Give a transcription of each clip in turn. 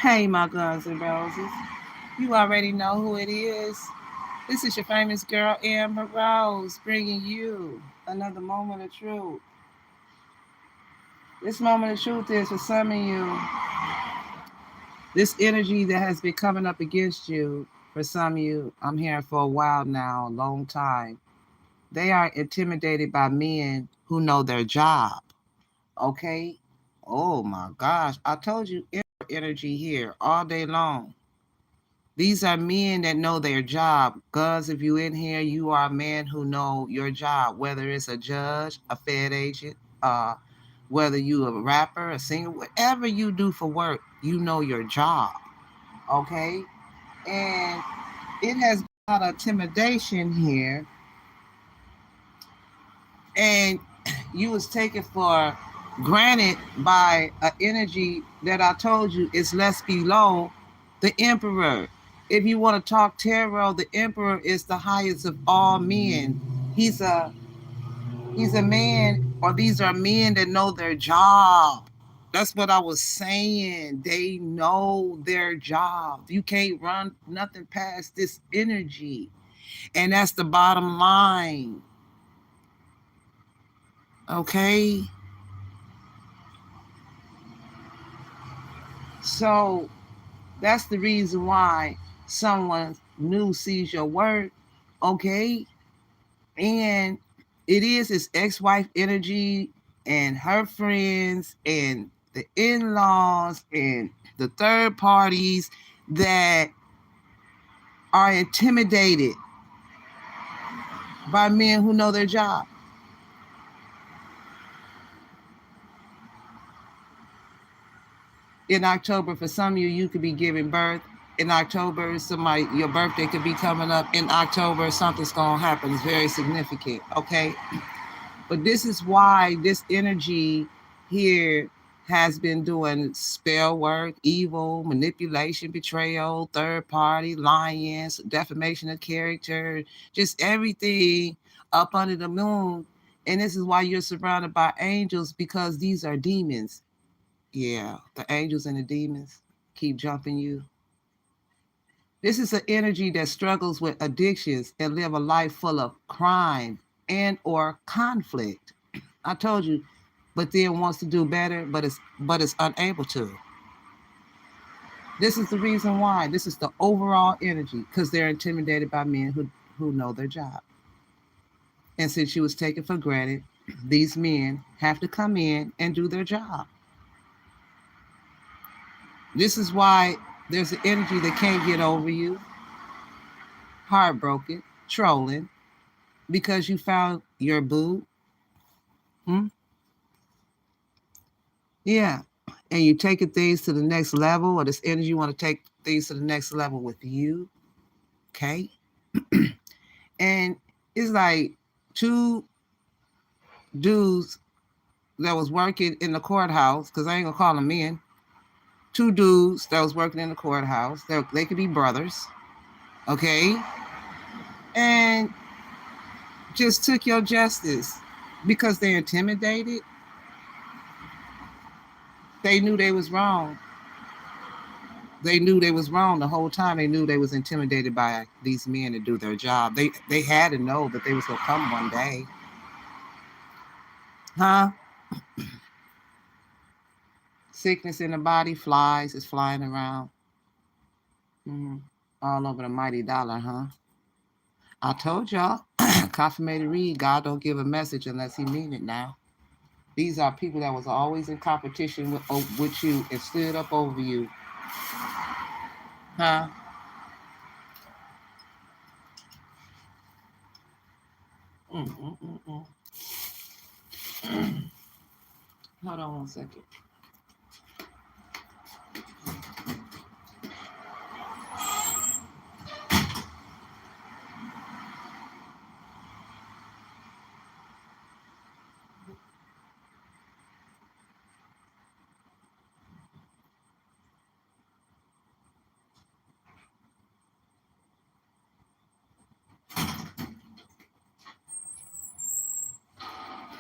Hey, my guns and roses. You already know who it is. This is your famous girl, Amber Rose, bringing you another moment of truth. This moment of truth is for some of you, this energy that has been coming up against you. For some of you, I'm hearing for a while now, a long time. They are intimidated by men who know their job. Okay? Oh my gosh. I told you, energy here all day long. These are men that know their job. Guns, if you in here, you are a man who know your job, whether it's a judge, a Fed agent, whether you a rapper, a singer, whatever you do for work, you know your job. Okay? And it has a lot of intimidation here. And you was taken for granted by an energy that I told you is less below the emperor. If you want to talk tarot, the emperor is the highest of all men. He's a he's a man, or these are men that know their job. That's what I was saying. They know their job. You can't run nothing past this energy. And that's the bottom line. Okay? So that's the reason why someone new sees your work, okay? And it is his ex-wife energy and her friends and the in-laws and the third parties that are intimidated by men who know their job. In October, for some of you, you could be giving birth. In October, somebody, your birthday could be coming up. In October, something's going to happen. It's very significant, okay? But this is why this energy here has been doing spell work, evil, manipulation, betrayal, third party, lions, defamation of character, just everything up under the moon. And this is why you're surrounded by angels, because these are demons. Yeah, the angels and the demons keep jumping you. This is an energy that struggles with addictions and live a life full of crime and or conflict. I told you, but then wants to do better, but it's unable to. This is the reason why. This is the overall energy, because they're intimidated by men who know their job. And since she was taken for granted, these men have to come in and do their job. This is why there's an energy that can't get over you, heartbroken, trolling, because you found your boo. Hmm? Yeah. And you're taking things to the next level, or this energy want to take things to the next level with you. Okay. And it's like two dudes that was working in the courthouse, because I ain't gonna call them men. Two dudes that was working in the courthouse. They could be brothers, okay? And just took your justice because they're intimidated. They knew they was wrong. They knew they was wrong the whole time. They knew they was intimidated by these men to do their job. They had to know that they was gonna come one day. Huh? Sickness in the body, flies is flying around. Mm-hmm. All over the mighty dollar, huh? I told y'all, confirmated read, God don't give a message unless he mean it now. These are people that was always in competition with you and stood up over you. Huh? Mm-mm-mm-mm. Hold on one second.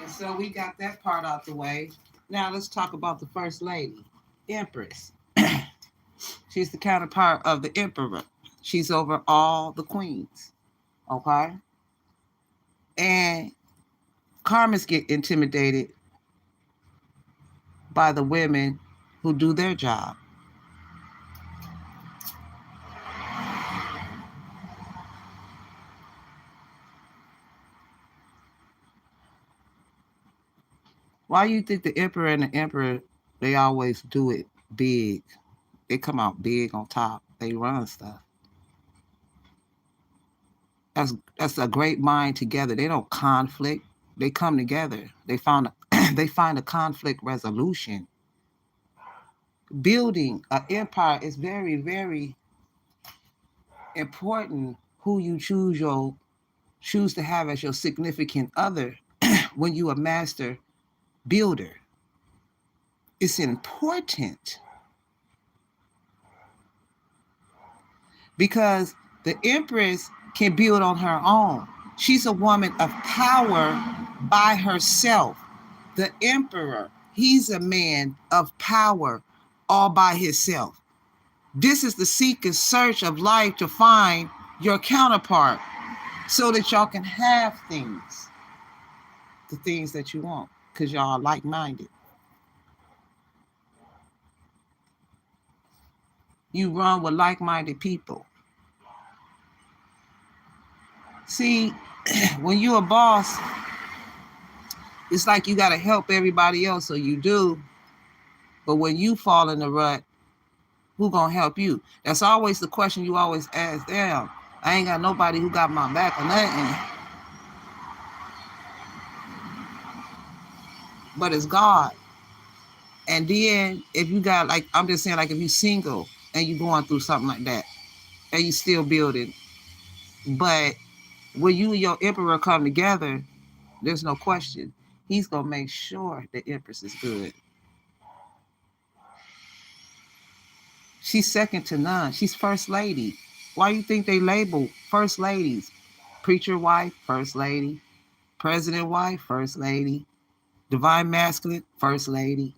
And so we got that part out the way. Now let's talk about the first lady, Empress. She's the counterpart of the emperor. She's over all the queens. Okay? And karmas get intimidated by the women who do their job. Why you think the emperor and the emperor, they always do it big? They come out big on top. They run stuff. That's a great mind together. They don't conflict. They come together. They find a conflict resolution. Building an empire is very, very important. Who you choose to have as your significant other when you a master builder. It's important because the Empress can build on her own. She's a woman of power by herself. The Emperor, he's a man of power all by himself. This is the seek and search of life to find your counterpart so that y'all can have things, the things that you want, because y'all are like-minded. You run with like-minded people. See, when you're a boss, it's like you got to help everybody else, so you do. But when you fall in the rut, who gonna help you? That's always the question you always ask. Damn, I ain't got nobody who got my back or nothing. But it's God. And then if you got, like, I'm just saying, like if you single and you going through something like that and you still building, but when you and your emperor come together, there's no question. He's going to make sure the Empress is good. She's second to none. She's first lady. Why you think they label first ladies? Preacher wife, first lady. President wife, first lady. Divine masculine, first lady.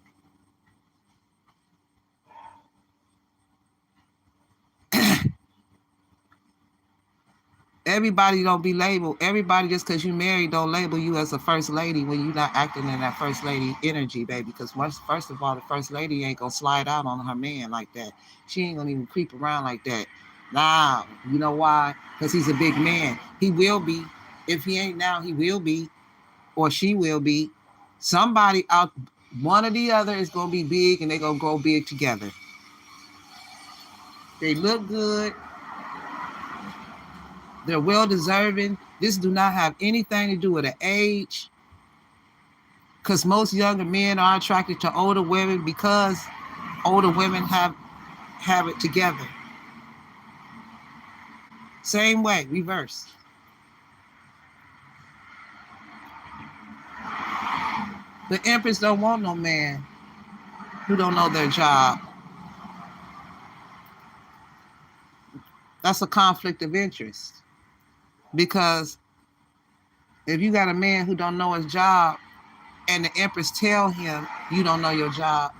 Everybody don't be labeled. Everybody, just because you married, don't label you as a first lady when you're not acting in that first lady energy, baby. Because first of all, the first lady ain't gonna slide out on her man like that. She ain't gonna even creep around like that. Nah, you know why? Because he's a big man. He will be. If he ain't now, he will be, or she will be. Somebody out, one or the other is gonna be big, and they're gonna grow big together. They look good. They're well-deserving. This do not have anything to do with the age, because most younger men are attracted to older women because older women have it together. Same way, reverse. The Empress don't want no man who don't know their job. That's a conflict of interest. Because if you got a man who don't know his job and the Empress tell him you don't know your job,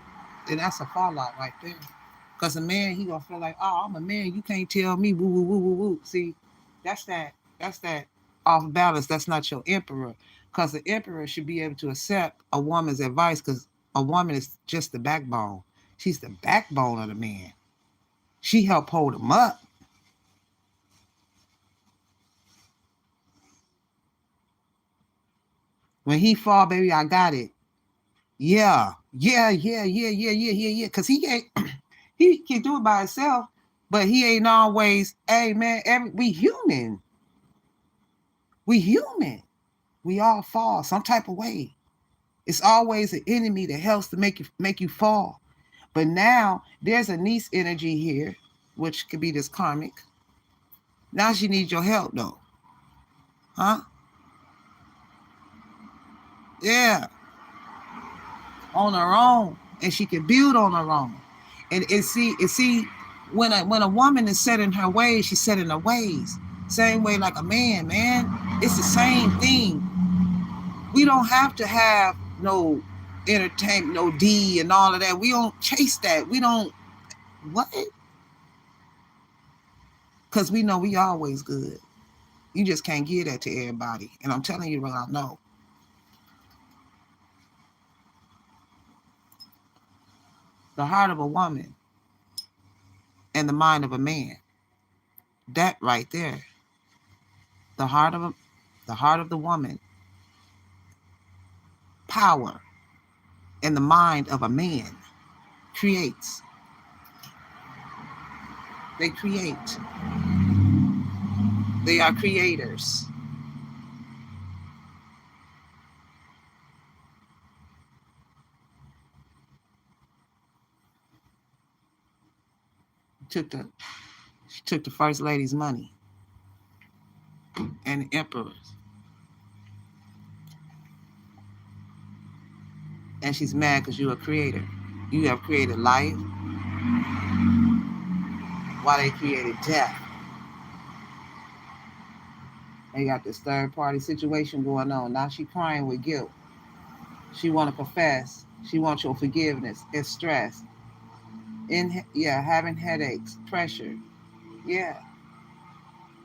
then that's a fallout right there. Because a man, he gonna feel like, oh, I'm a man, you can't tell me woo woo woo woo woo. See, that's that off balance. That's not your emperor. Because the emperor should be able to accept a woman's advice, because a woman is just the backbone. She's the backbone of the man. She helped hold him up. When he fall, baby, I got it. Yeah. Because he ain't, he can do it by himself, but he ain't always, hey, man, we human. We human. We all fall some type of way. It's always an enemy that helps to make you fall. But now there's a niece energy here, which could be this karmic. Now she needs your help, though. Huh? Yeah. On her own. And she can build on her own. And see, when a woman is set in her ways, she's set in her ways. Same way like a man. It's the same thing. We don't have to have no entertainment, no D and all of that. We don't chase that. We don't, what? Because we know we always good. You just can't give that to everybody. And I'm telling you what I know. The heart of a woman and the mind of a man. That right there. The heart of the woman, power, and the mind of a man creates. They create. They are creators. She took the first lady's money and the emperor's. And she's mad because you're a creator. You have created life while they created death. They got this third party situation going on. Now she crying with guilt. She want to confess. She wants your forgiveness. It's stress. Having headaches, pressure. Yeah.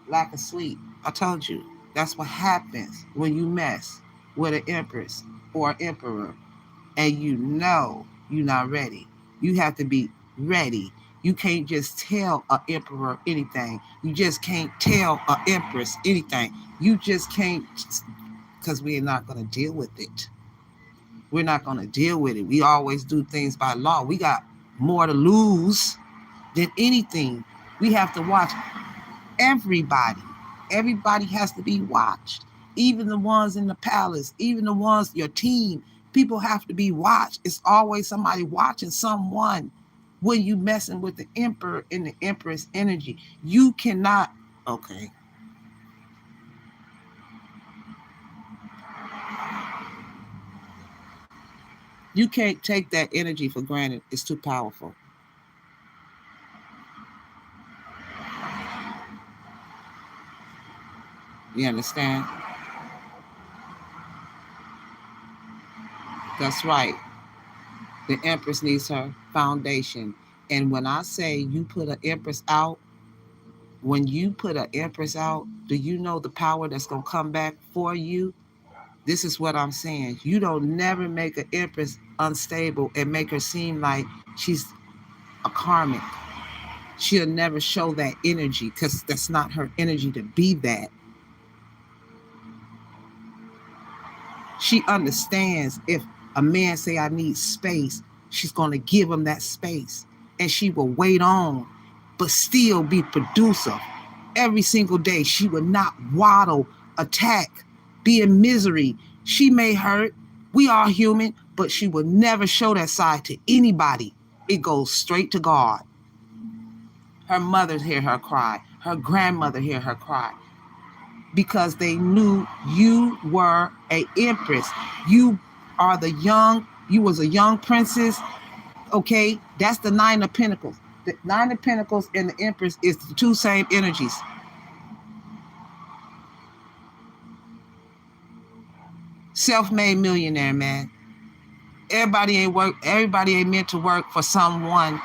Lack of sleep. I told you. That's what happens when you mess with an empress or emperor and you know you're not ready. You have to be ready. You can't just tell an emperor anything. You just can't tell an empress anything. You just can't, because we're not going to deal with it. We're not going to deal with it. We always do things by law. We got more to lose than anything. We have to watch everybody. Everybody has to be watched. Even the ones in the palace, even the ones, your team, people have to be watched. It's always somebody watching someone when you messing with the emperor and the empress energy. You cannot, okay. You can't take that energy for granted. It's too powerful. You understand? That's right. The empress needs her foundation. And when I say you put an empress out, when you put an empress out, do you know the power that's going to come back for you? This is what I'm saying. You don't never make an empress unstable and make her seem like she's a karmic. She'll never show that energy because that's not her energy to be that. She understands if a man say, I need space, she's going to give him that space. And she will wait on, but still be producer. Every single day, she will not waddle, attack, be in misery. She may hurt. We are human, but she will never show that side to anybody. It goes straight to God. Her mother hear her cry. Her grandmother hear her cry. Because they knew you were an empress. You are you was a young princess. Okay, that's the Nine of Pentacles. The Nine of Pentacles and the Empress is the two same energies. Self-made millionaire, man. Everybody ain't meant to work for someone.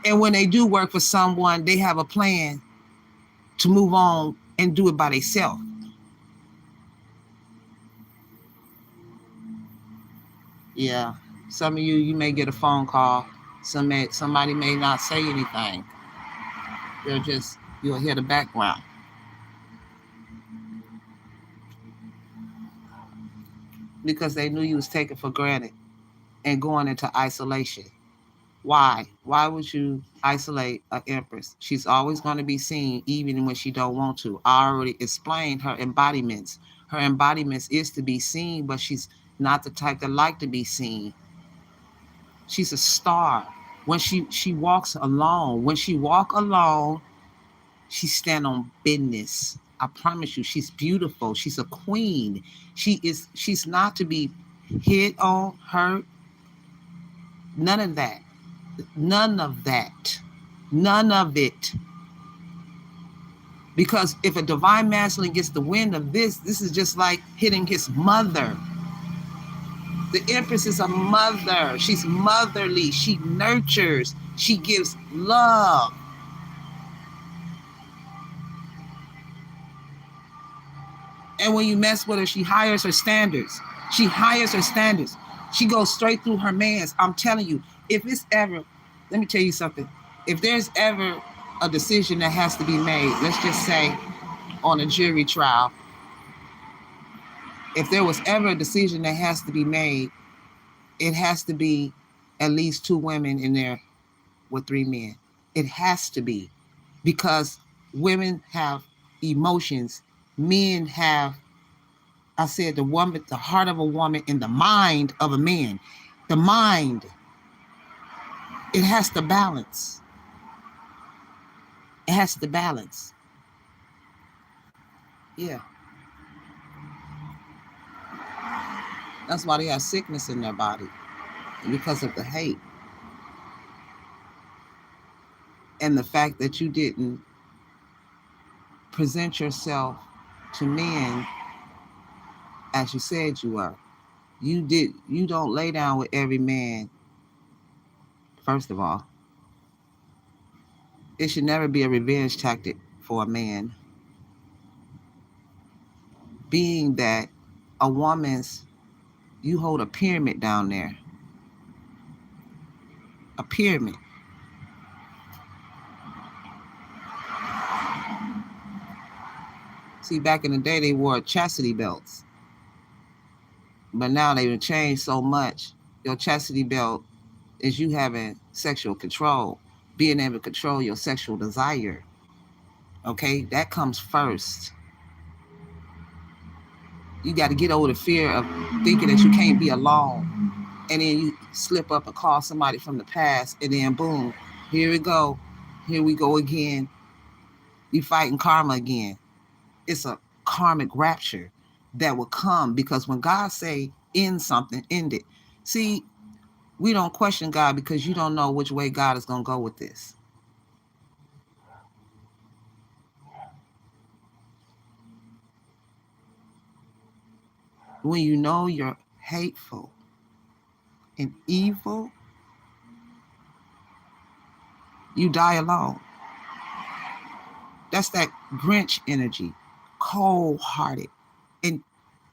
And when they do work for someone, they have a plan to move on and do it by themselves. Yeah. Some of you may get a phone call. Somebody may not say anything. You'll hear the background. Because they knew you was taken for granted and going into isolation. Why? Why would you isolate an empress? She's always going to be seen even when she don't want to. I already explained her embodiments. Her embodiments is to be seen, but she's not the type that like to be seen. She's a star. When she walks alone, when she walk alone, she stand on business. I promise you, she's beautiful. She's a queen. She's not to be hit on, hurt. None of that. None of that. None of it. Because if a divine masculine gets the wind of this is just like hitting his mother. The Empress is a mother. She's motherly. She nurtures. She gives love. And when you mess with her, she hires her standards. She hires her standards. She goes straight through her mans. I'm telling you, if it's ever, let me tell you something. If there's ever a decision that has to be made, let's just say on a jury trial, if there was ever a decision that has to be made, it has to be at least 2 women in there with 3 men. It has to be, because women have emotions. Men have, I said, the woman, the heart of a woman and the mind of a man. The mind, it has to balance. It has to balance. Yeah. That's why they have sickness in their body, because of the hate. And the fact that you didn't present yourself to men as you said you were. You don't lay down with every man, first of all. It should never be a revenge tactic for a man. Being that a woman's, you hold a pyramid down there. A pyramid. See, back in the day, they wore chastity belts. But now they've changed so much. Your chastity belt is you having sexual control, being able to control your sexual desire. Okay, that comes first. You got to get over the fear of thinking that you can't be alone. And then you slip up and call somebody from the past, and then boom, here we go. Here we go again. You fighting karma again. It's a karmic rapture that will come, because when God say end something, end it. See, we don't question God because you don't know which way God is going to go with this. When you know you're hateful and evil, you die alone. That's that Grinch energy, cold-hearted. And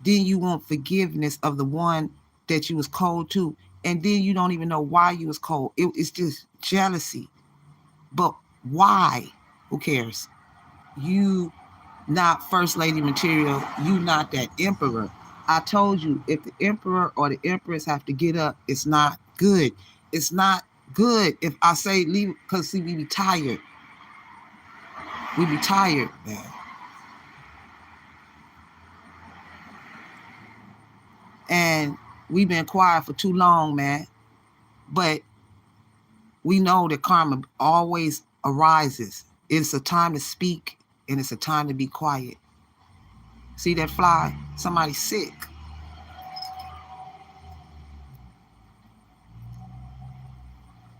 then you want forgiveness of the one that you was cold to. And then you don't even know why you was cold. It's just jealousy. But why? Who cares? You not first lady material. You not that emperor. I told you, if the emperor or the empress have to get up, it's not good. It's not good. If I say leave, because see, we be tired. We be tired, man. And we've been quiet for too long, man. But we know that karma always arises. It's a time to speak and it's a time to be quiet. See that fly? Somebody's sick.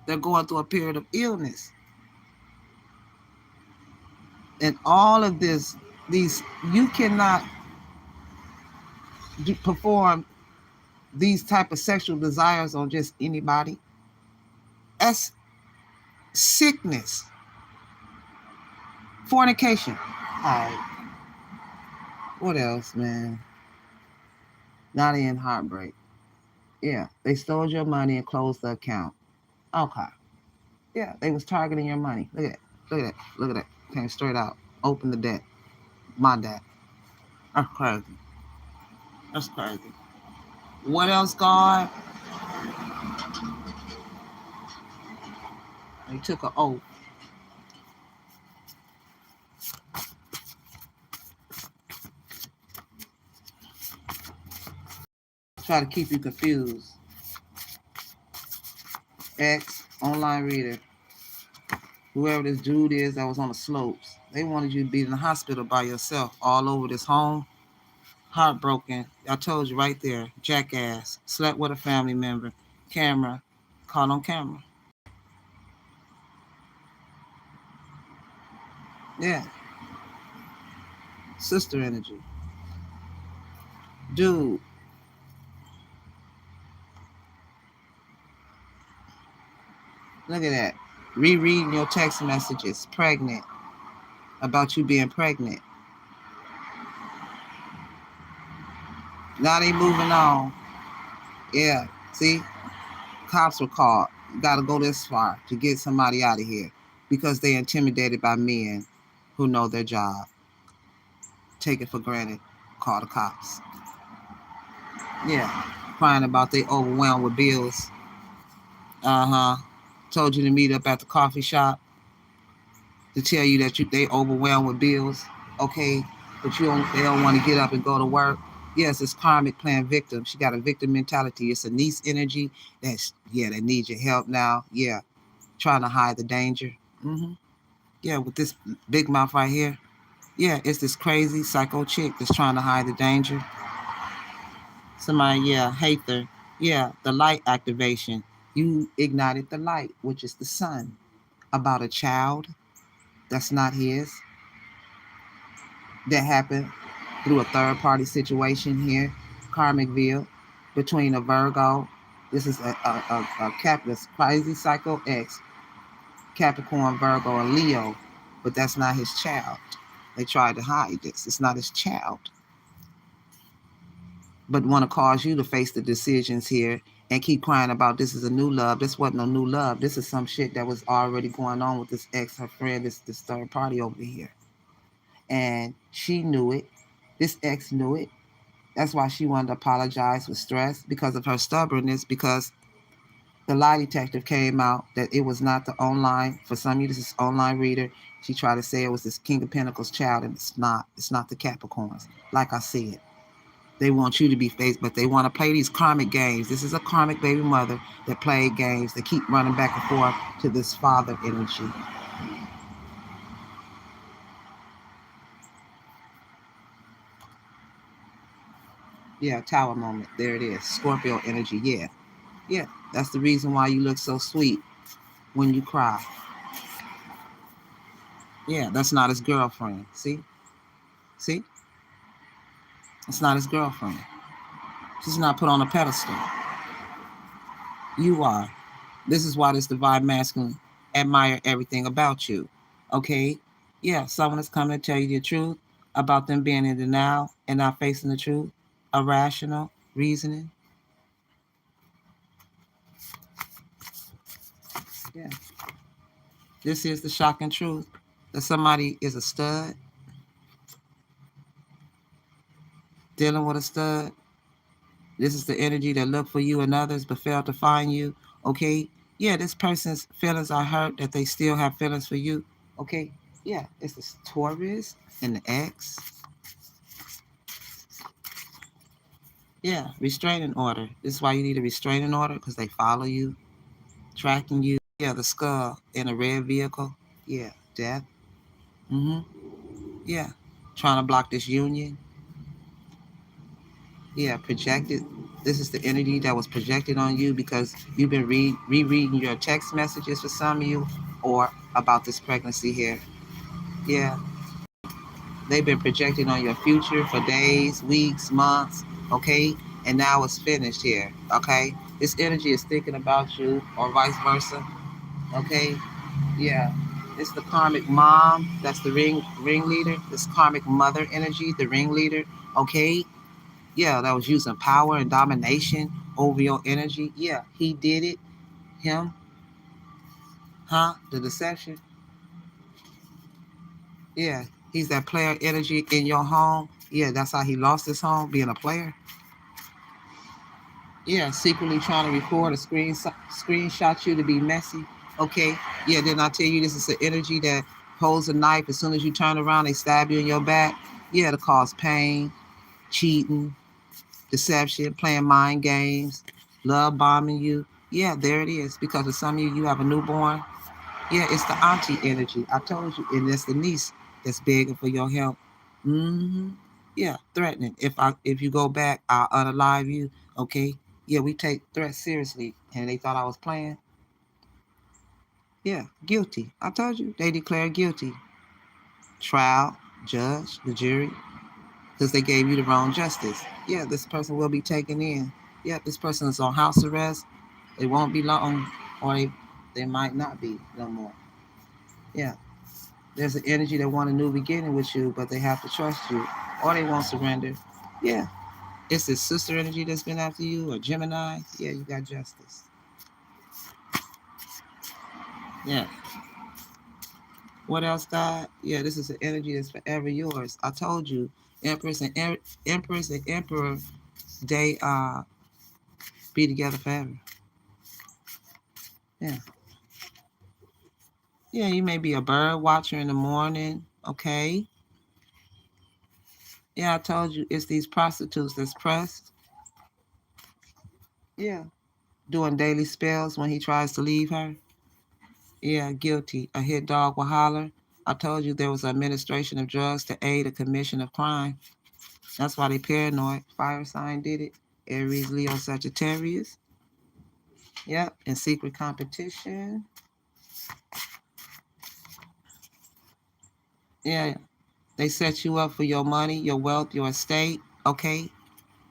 They're going through a period of illness. And all of this, you cannot perform these type of sexual desires on just anybody. That's sickness. Fornication. All right. What else, man? Not in heartbreak. Yeah, they stole your money and closed the account. Okay. Yeah, they was targeting your money. Look at that. Look at that. Look at that. Came straight out. Open the debt. My debt. That's crazy. That's crazy. What else, God? They took an oath. Try to keep you confused. X, online reader. Whoever this dude is that was on the slopes. They wanted you to be in the hospital by yourself all over this home. Heartbroken. I told you right there. Jackass. Slept with a family member. Camera. Caught on camera. Yeah. Sister energy. Dude. Look at that. Rereading your text messages. Pregnant. About you being pregnant. Now they moving on. Yeah, see? Cops were called. You got to go this far to get somebody out of here because they're intimidated by men who know their job. Take it for granted. Call the cops. Yeah, crying about they overwhelmed with bills. Told you to meet up at the coffee shop to tell you that they overwhelmed with bills. Okay, but they don't want to get up and go to work. Yes, it's karmic playing victim. She got a victim mentality. It's a niece energy that needs your help now. Yeah, trying to hide the danger. Yeah, with this big mouth right here. Yeah, it's this crazy psycho chick that's trying to hide the danger. Somebody, hate her. Yeah, the light activation. You ignited the light, which is the sun, about a child that's not his. That happened through a third party situation here, Karmicville, between a Virgo. This is a Capricorn, crazy psycho X, Capricorn, Virgo, and Leo, but that's not his child. They tried to hide this. It's not his child. But want to cause you to face the decisions here and keep crying about this is a new love. This wasn't a new love. This is some shit that was already going on with this ex, her friend, this third party over here. And she knew it. This ex knew it. That's why she wanted to apologize with stress because of her stubbornness, because the lie detective came out that it was not the online, for some of you, this is online reader. She tried to say it was this King of Pentacles child, and it's not. It's not the Capricorns. Like I said, they want you to be faced, but they want to play these karmic games. This is a karmic baby mother that played games, that keep running back and forth to this father energy. Yeah, tower moment. There it is. Scorpio energy. Yeah. Yeah. That's the reason why you look so sweet when you cry. Yeah, that's not his girlfriend. See? See? It's not his girlfriend. She's not put on a pedestal. You are. This is why this divine masculine admire everything about you. Okay? Yeah, someone is coming to tell you the truth about them being in denial and not facing the truth. Irrational reasoning. Yeah. This is the shocking truth that somebody is a stud, dealing with a stud. This is the energy that looked for you and others but failed to find you. Okay? Yeah, this person's feelings are hurt that they still have feelings for you. Okay? Yeah, it's the Taurus and the X. Yeah, restraining order. This is why you need a restraining order, because they follow you, tracking you. Yeah, the skull in a red vehicle. Yeah, death. Yeah, trying to block this union. Yeah, projected. This is the energy that was projected on you because you've been rereading your text messages for some of you, or about this pregnancy here. Yeah, they've been projected on your future for days, weeks, months, okay? And now it's finished here, okay? This energy is thinking about you, or vice versa, okay? Yeah, it's the karmic mom, that's the ringleader. This karmic mother energy, the ringleader, okay? Yeah, that was using power and domination over your energy. Yeah, he did it. Him, the deception. Yeah, he's that player energy in your home. Yeah, that's how he lost his home, being a player. Yeah, secretly trying to record a screenshot you to be messy. Okay, yeah, then I tell you this is an energy that holds a knife. As soon as you turn around, they stab you in your back. Yeah, to cause pain, cheating, deception, playing mind games, love bombing you. Yeah, there it is. Because of some of you, you have a newborn. Yeah, it's the auntie energy. I told you, and it's the niece that's begging for your help. Yeah, threatening. If you go back, I'll unalive you. Okay. Yeah, we take threats seriously. And they thought I was playing. Yeah, guilty. I told you, they declared guilty. Trial, judge, the jury, because they gave you the wrong justice. Yeah, this person will be taken in. Yeah, this person is on house arrest. It won't be long, or they might not be no more. Yeah. There's an energy that want a new beginning with you, but they have to trust you, or they won't surrender. Yeah. It's this sister energy that's been after you, or Gemini. Yeah, you got justice. Yeah. What else, God? Yeah, this is an energy that's forever yours. I told you, Empress and Emperor, they be together forever. Yeah. Yeah, you may be a bird watcher in the morning. Okay. Yeah, I told you it's these prostitutes that's pressed. Yeah. Doing daily spells when he tries to leave her. Yeah, guilty. A hit dog will holler. I told you there was administration of drugs to aid a commission of crime. That's why they paranoid. Fire sign did it. Aries, Leo, Sagittarius. Yep. And secret competition. Yeah. They set you up for your money, your wealth, your estate. Okay.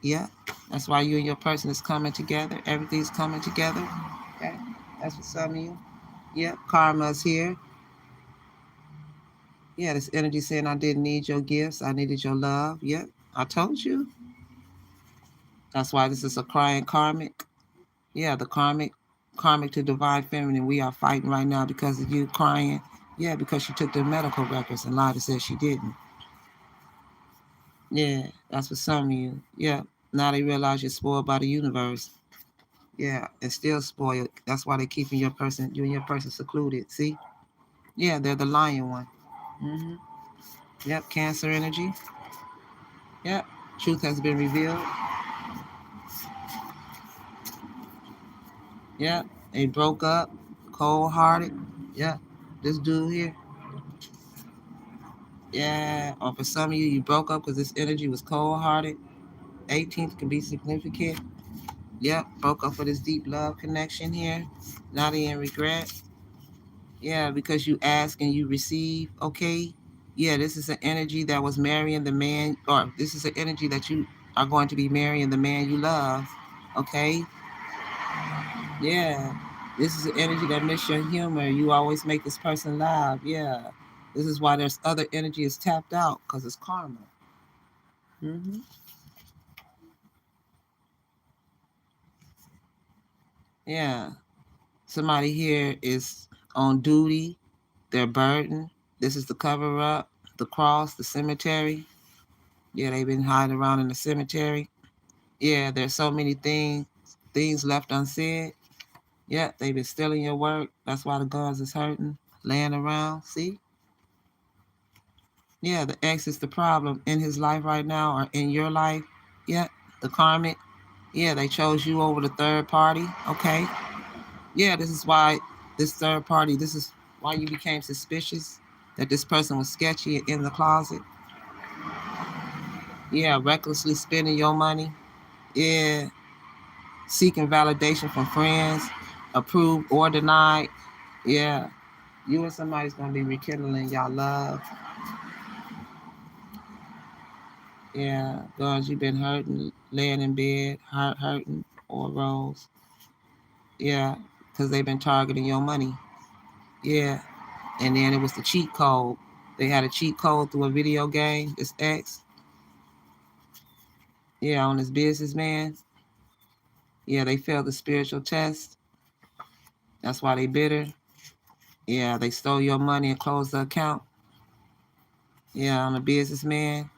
Yeah. That's why you and your person is coming together. Everything's coming together. Okay. That's for some of you. Yep. Karma's here. Yeah, this energy saying I didn't need your gifts. I needed your love. Yep. I told you. That's why this is a crying karmic. Yeah, the karmic to divine feminine. We are fighting right now because of you crying. Yeah, because she took the medical records and lied and said she didn't. Yeah, that's for some of you. Yeah. Now they realize you're spoiled by the universe. Yeah, and still spoiled. That's why they're keeping you and your person secluded. See? Yeah, they're the lion one. Mm-hmm. Yep, Cancer energy. Yep, truth has been revealed. Yep, they broke up, cold-hearted. Yeah, this dude here. Yeah, or for some of you, you broke up because this energy was cold-hearted. 18th can be significant. Yep, broke up for this deep love connection here. Not in regret. Yeah, because you ask and you receive. Okay. Yeah, this is an energy that was marrying the man, or this is an energy that you are going to be marrying the man you love. Okay. Yeah. This is an energy that miss your humor. You always make this person laugh. Yeah. This is why there's other energy is tapped out because it's karma. Mm-hmm. Yeah. Somebody here is on duty. They're burdened. This is the cover up, the cross, the cemetery. Yeah, they've been hiding around in the cemetery. Yeah, there's so many things left unsaid. Yeah, they've been stealing your work. That's why the guns is hurting, laying around. See? Yeah, the ex is the problem in his life right now or in your life. Yeah, the karmic. Yeah, they chose you over the third party. Okay. Yeah, this is why this third party, this is why you became suspicious that this person was sketchy in the closet. Yeah, recklessly spending your money. Yeah, seeking validation from friends, approved or denied. Yeah, you and somebody's gonna be rekindling y'all love. Yeah, girls, you've been hurting, laying in bed, hurting, or rolls. Yeah, because they've been targeting your money. Yeah, and then it was the cheat code. They had a cheat code through a video game. This ex. Yeah, on this businessman. Yeah, they failed the spiritual test. That's why they bitter. Yeah, they stole your money and closed the account. Yeah, on a businessman.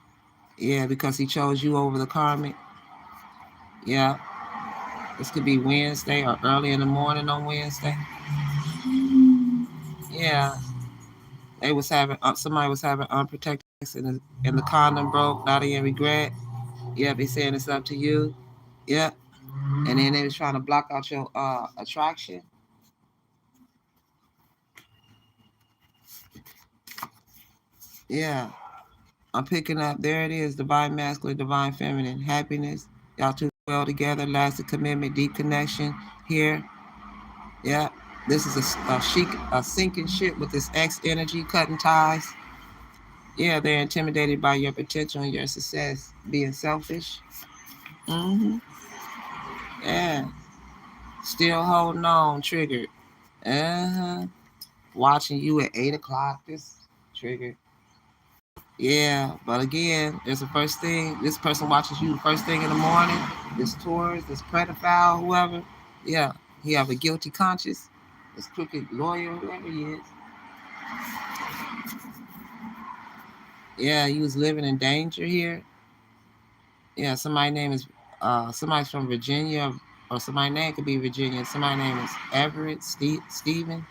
Yeah, because he chose you over the karmic. Yeah, this could be Wednesday or early in the morning on Wednesday. Yeah, they was having somebody was having unprotected sex and the condom broke. Now they in regret. Yeah, they saying it's up to you. Yeah, and then they was trying to block out your attraction. Yeah, I'm picking up. There it is. Divine masculine, divine feminine, happiness. Y'all two well together. Lasting commitment, deep connection. Here. Yeah. This is a sinking ship with this X energy, cutting ties. Yeah, they're intimidated by your potential and your success. Being selfish. Mm-hmm. Yeah. Still holding on, triggered. Uh-huh. Watching you at 8 o'clock. This triggered. Yeah, but again, there's the first thing. This person watches you the first thing in the morning. This Taurus, this pedophile, whoever. Yeah, he have a guilty conscience. This crooked lawyer, whoever he is. Yeah, he was living in danger here. Yeah, somebody's name is somebody's from Virginia, or somebody's name could be Virginia. Somebody's name is Everett Stephen.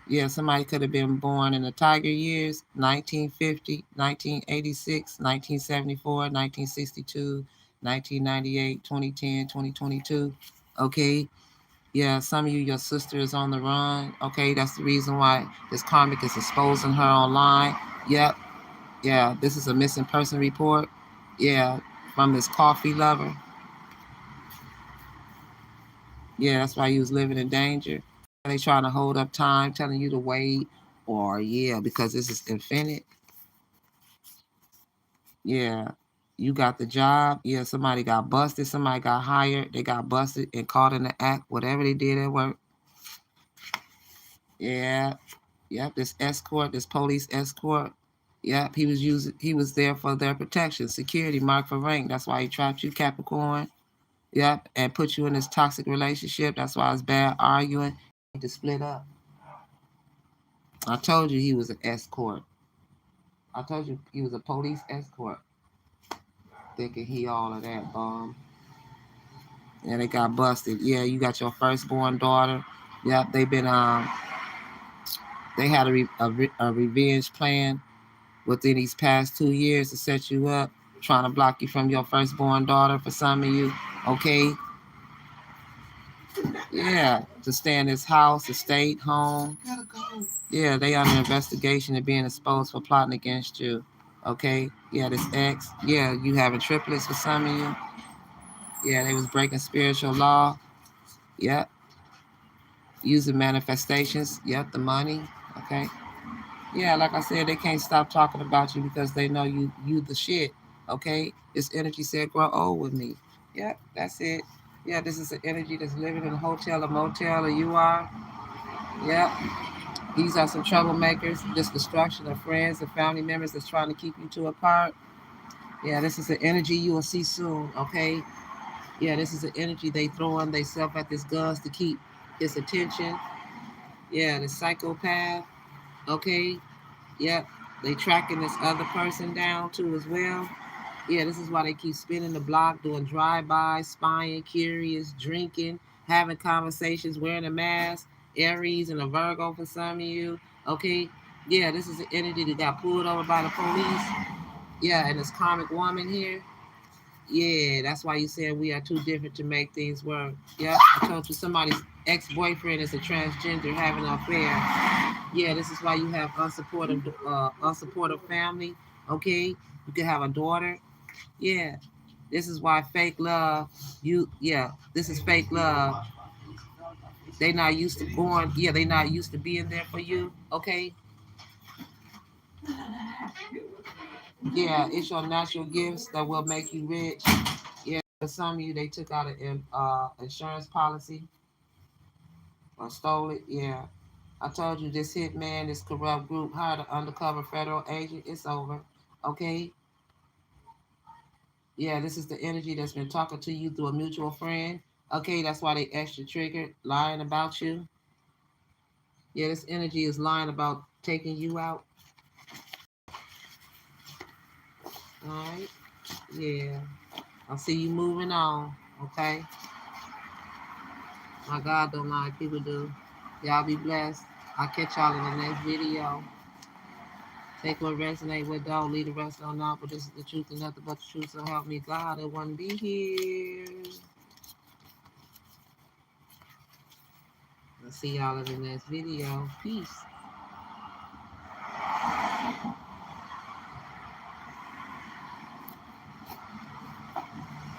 Yeah, somebody could have been born in the Tiger years, 1950, 1986, 1974, 1962, 1998, 2010, 2022. Okay. Yeah, some of you, your sister is on the run. Okay, that's the reason why this karmic is exposing her online. Yep. Yeah, this is a missing person report. Yeah, from this coffee lover. Yeah, that's why you was living in danger. They trying to hold up time, telling you to wait, or yeah, because this is infinite. Yeah, you got the job. Yeah, somebody got busted. Somebody got hired. They got busted and caught in the act. Whatever they did at work. Yeah, yep. This escort, this police escort. Yep, he was there for their protection, security, mark for rank. That's why he trapped you, Capricorn. Yep, and put you in this toxic relationship. That's why it's bad arguing. To split up. I told you he was an escort. I told you he was a police escort. Thinking he all of that, and they got busted. Yeah, you got your firstborn daughter. Yep, they had a revenge plan within these past 2 years to set you up, trying to block you from your firstborn daughter for some of you. Okay. Yeah, to stay in this house, estate, home. Yeah, they under investigation and being exposed for plotting against you. Okay. Yeah, this ex. Yeah, you having triplets for some of you. Yeah, they was breaking spiritual law. Yep. Using manifestations. Yep, the money. Okay. Yeah, like I said, they can't stop talking about you because they know you the shit. Okay. This energy said grow old with me. Yep, that's it. Yeah, this is an energy that's living in a hotel, a motel, or you are. Yep. These are some troublemakers, this destruction of friends and family members that's trying to keep you two apart. Yeah, this is an energy you will see soon, okay? Yeah, this is an energy they throwing themselves at this guns to keep his attention. Yeah, the psychopath. Okay. Yep. They tracking this other person down too as well. Yeah, this is why they keep spinning the block, doing drive-by, spying, curious, drinking, having conversations, wearing a mask. Aries and a Virgo for some of you. Okay. Yeah, this is the energy that got pulled over by the police. Yeah, and this karmic woman here. Yeah, that's why you said we are too different to make things work. Yeah, I told you somebody's ex-boyfriend is a transgender having an affair. Yeah, this is why you have unsupportive family. Okay, you can have a daughter. Yeah, this is why fake love. This is fake love. They not used to going. Yeah, they not used to being there for you. Okay. Yeah, it's your natural gifts that will make you rich. Yeah, for some of you, they took out an insurance policy or stole it. Yeah. I told you this hitman, this corrupt group hired an undercover federal agent. It's over. Okay. Yeah, this is the energy that's been talking to you through a mutual friend. Okay, that's why they extra triggered, lying about you. Yeah, this energy is lying about taking you out. All right. Yeah. I see you moving on. Okay. My God don't lie, people do. Y'all be blessed. I'll catch y'all in the next video. Take what resonate, what don't, leave the rest on not. But this is the truth and nothing but the truth. So help me God, it wouldn't be here. I'll see y'all in the next video. Peace.